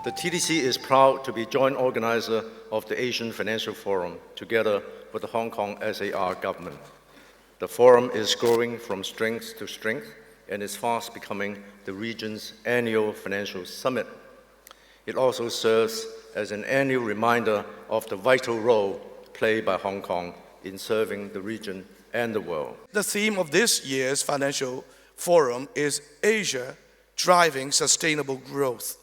The TDC is proud to be joint organizer of the Asian Financial Forum, together with the Hong Kong SAR government. The forum is growing from strength to strength and is fast becoming the region's annual financial summit. It also serves as an annual reminder of the vital role played by Hong Kong in serving the region and the world. The theme of this year's Financial Forum is Asia Driving Sustainable Growth.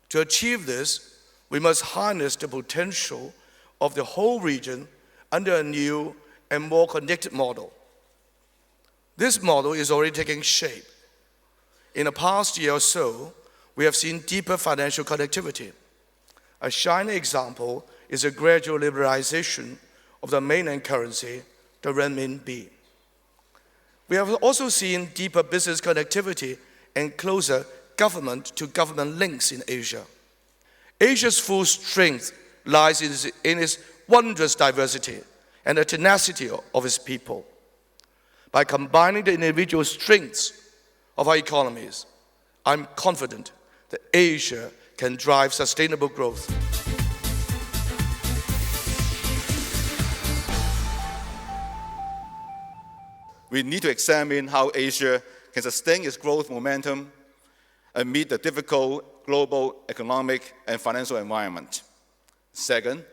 To achieve this, we must harness the potential of the whole region under a new and more connected model. This model is already taking shape. In the past year or so, we have seen deeper financial connectivity. A shining example is a gradual liberalization of the mainland currency, the renminbi. We have also seen deeper business connectivity and closer government-to-government links in Asia. Asia's full strength lies in its wondrous diversity and the tenacity of its people. By combining the individual strengths of our economies, I'm confident that Asia can drive sustainable growth. We need to examine how Asia can sustain its growth momentum amid the difficult global economic and financial environment. Second,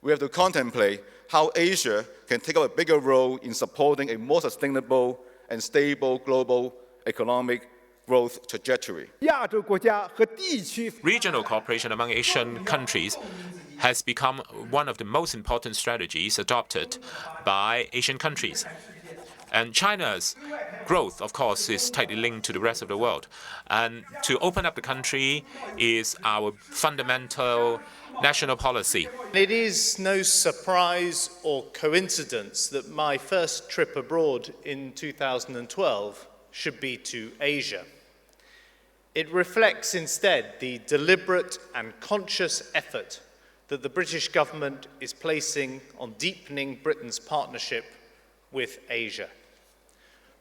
we have to contemplate how Asia can take up a bigger role in supporting a more sustainable and stable global economic growth trajectory. Regional cooperation among Asian countries has become one of the most important strategies adopted by Asian countries. And China's growth, of course, is tightly linked to the rest of the world. And to open up the country is our fundamental national policy. It is no surprise or coincidence that my first trip abroad in 2012 should be to Asia. It reflects instead the deliberate and conscious effort that the British government is placing on deepening Britain's partnership with Asia.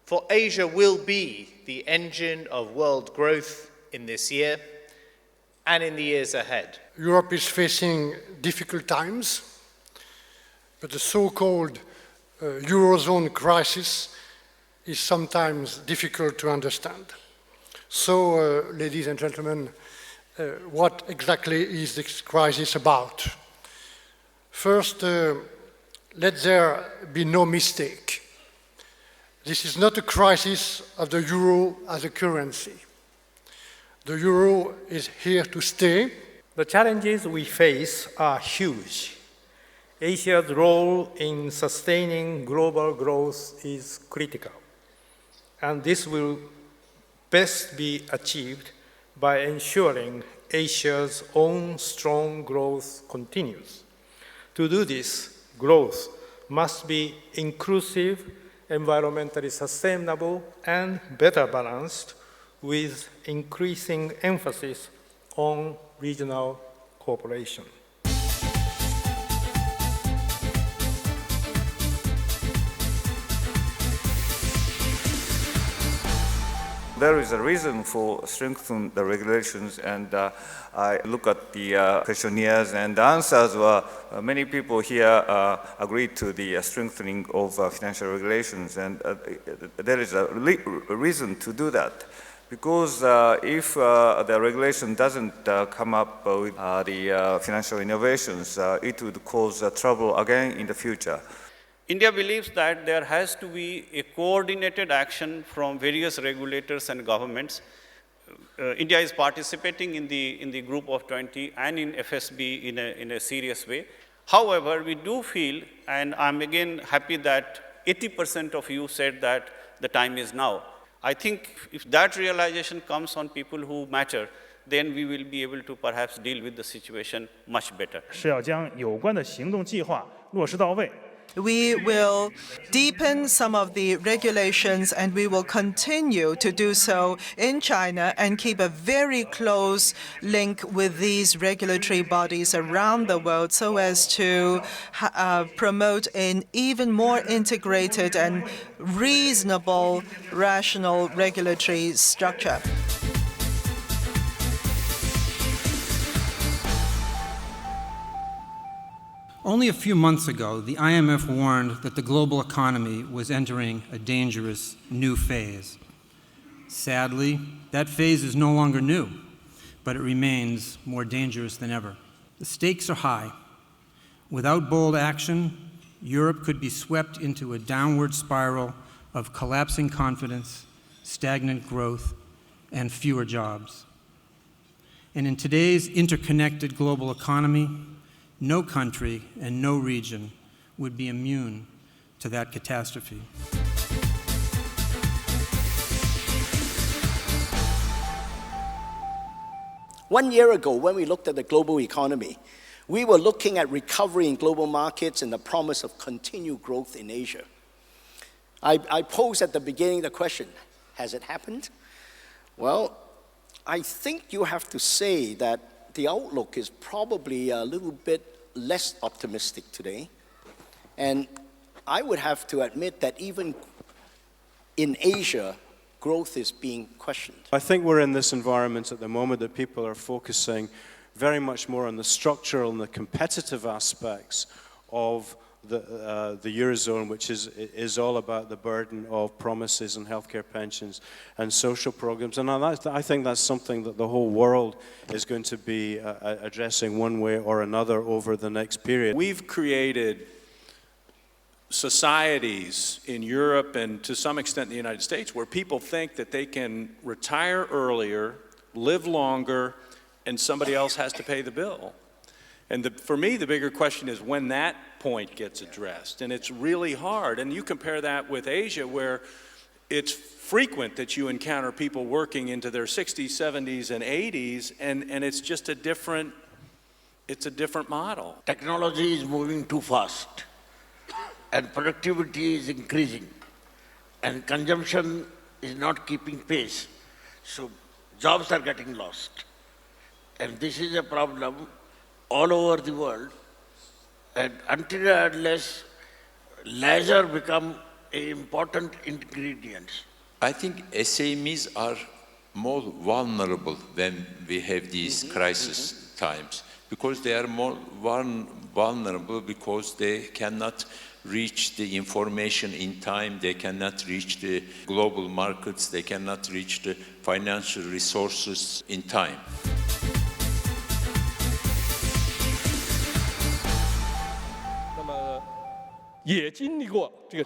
For Asia will be the engine of world growth in this year and in the years ahead. Europe is facing difficult times, but the so-called Eurozone crisis is sometimes difficult to understand. So, ladies and gentlemen, what exactly is this crisis about? First, let there be no mistake. This is not a crisis of the euro as a currency. The euro is here to stay. The challenges we face are huge. Asia's role in sustaining global growth is critical, and this will best be achieved by ensuring Asia's own strong growth continues. To do this, growth must be inclusive, environmentally sustainable, and better balanced, with increasing emphasis on regional cooperation. There is a reason for strengthening the regulations, and I look at the questionnaires and the answers were many people here agreed to the strengthening of financial regulations, and there is a reason to do that. Because if the regulation doesn't come up with the financial innovations, it would cause trouble again in the future. India believes that there has to be a coordinated action from various regulators and governments. India is participating in the group of 20 and in FSB in a serious way. However, we do feel, and I'm again happy that 80% of you said that the time is now. I think if that realization comes on people who matter, then we will be able to perhaps deal with the situation much better. 是要将有关的行动计划落实到位。 We will deepen some of the regulations, and we will continue to do so in China and keep a very close link with these regulatory bodies around the world so as to promote an even more integrated and reasonable, rational regulatory structure. Only a few months ago, the IMF warned that the global economy was entering a dangerous new phase. Sadly, that phase is no longer new, but it remains more dangerous than ever. The stakes are high. Without bold action, Europe could be swept into a downward spiral of collapsing confidence, stagnant growth, and fewer jobs. And in today's interconnected global economy, no country and no region would be immune to that catastrophe. One year ago, when we looked at the global economy, we were looking at recovery in global markets and the promise of continued growth in Asia. I posed at the beginning the question, has it happened? Well, I think you have to say that the outlook is probably a little bit less optimistic today. And I would have to admit that even in Asia, growth is being questioned. I think we're in this environment at the moment that people are focusing very much more on the structural and the competitive aspects of the Eurozone, which is all about the burden of promises and healthcare pensions and social programs. And I think that's something that the whole world is going to be addressing one way or another over the next period. We've created societies in Europe and to some extent in the United States where people think that they can retire earlier, live longer, and somebody else has to pay the bill. And for me, the bigger question is when that point gets addressed. And it's really hard. And you compare that with Asia, where it's frequent that you encounter people working into their 60s, 70s, and 80s, and it's just a different model. Technology is moving too fast, and productivity is increasing, and consumption is not keeping pace. So jobs are getting lost. And this is a problem all over the world, and until and unless leisure become an important ingredient. I think SMEs are more vulnerable when we have these crisis times, because they are more vulnerable because they cannot reach the information in time, they cannot reach the global markets, they cannot reach the financial resources in time.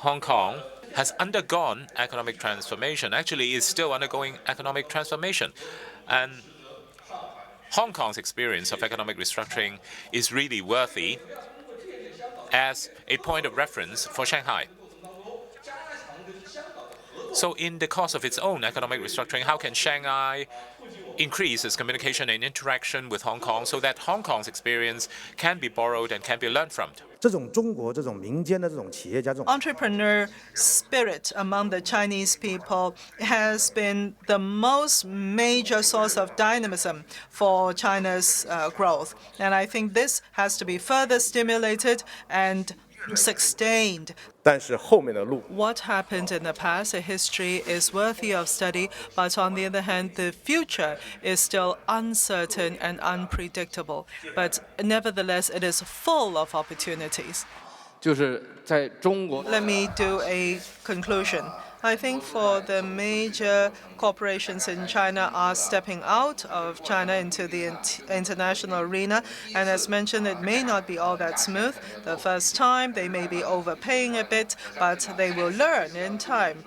Hong Kong has undergone economic transformation, actually is still undergoing economic transformation. And Hong Kong's experience of economic restructuring is really worthy as a point of reference for Shanghai. So in the course of its own economic restructuring, how can Shanghai increase its communication and interaction with Hong Kong so that Hong Kong's experience can be borrowed and can be learned from? Entrepreneur spirit among the Chinese people has been the most major source of dynamism for China's growth. And I think this has to be further stimulated and sustained. What happened in the past, the history is worthy of study, but on the other hand, the future is still uncertain and unpredictable. But nevertheless, it is full of opportunities. Let me do a conclusion. I think for the major corporations in China are stepping out of China into the international arena. And as mentioned, it may not be all that smooth. The first time, they may be overpaying a bit, but they will learn in time.